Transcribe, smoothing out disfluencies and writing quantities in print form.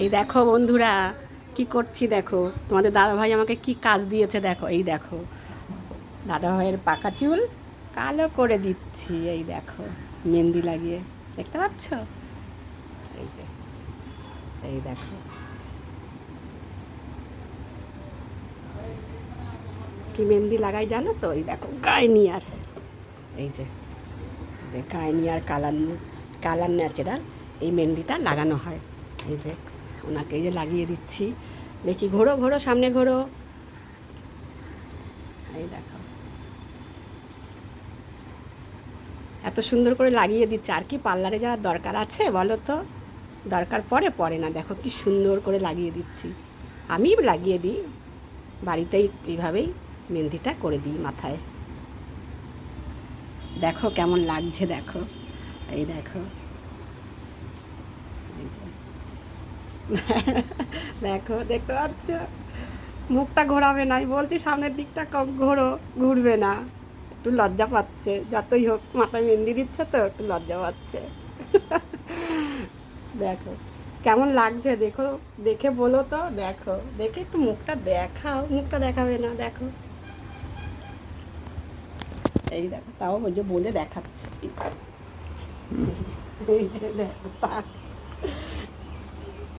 এই দেখো বন্ধুরা, কি করছি দেখো। তোমাদের দাদাভাই আমাকে কি কাজ দিয়েছে দেখো। এই দেখো, দাদাভাইয়ের পাকা চুল কালো করে দিচ্ছি। এই দেখো, মেহেন্দি লাগিয়ে, দেখতে পাচ্ছ? এই যে, এই দেখো কি মেহেন্দি লাগাই জানো তো? এই দেখো, গার্নিয়ার। এই যে, যে গার্নিয়ার কালার, কালার ন্যাচারাল এই মেহেন্দিটা লাগানো হয়। এই যে ওনাকে এই যে লাগিয়ে দিচ্ছি। দেখি, ঘোরো ঘোরো, সামনে ঘোরো। এই দেখো, এত সুন্দর করে লাগিয়ে দিচ্ছে। আর কি পার্লারে যাওয়ার দরকার আছে বলো তো? দরকার পড়ে পড়ে না। দেখো কি সুন্দর করে লাগিয়ে দিচ্ছি। আমি লাগিয়ে দিই বাড়িতেই, এইভাবেই মেহেন্দিটা করে দিই মাথায়। দেখো কেমন লাগছে দেখো। এই দেখো, এই যে দেখো, দেখতে পাচ্ছ? মুখটা ঘোরাবে না, আমি বলছি সামনের দিকটা ঘোরো, ঘুরবে না। একটু লজ্জা পাচ্ছে, যতই হোক মাথায় মেহেন্দি দিচ্ছে তো একটু লজ্জা পাচ্ছে। দেখো কেমন লাগছে, দেখো, দেখে বলো তো। দেখো, দেখে একটু মুখটা দেখাও। মুখটা দেখাবে না, দেখো। এই দেখো, তাও ওই যে বলে দেখাচ্ছে। এই যে দেখো,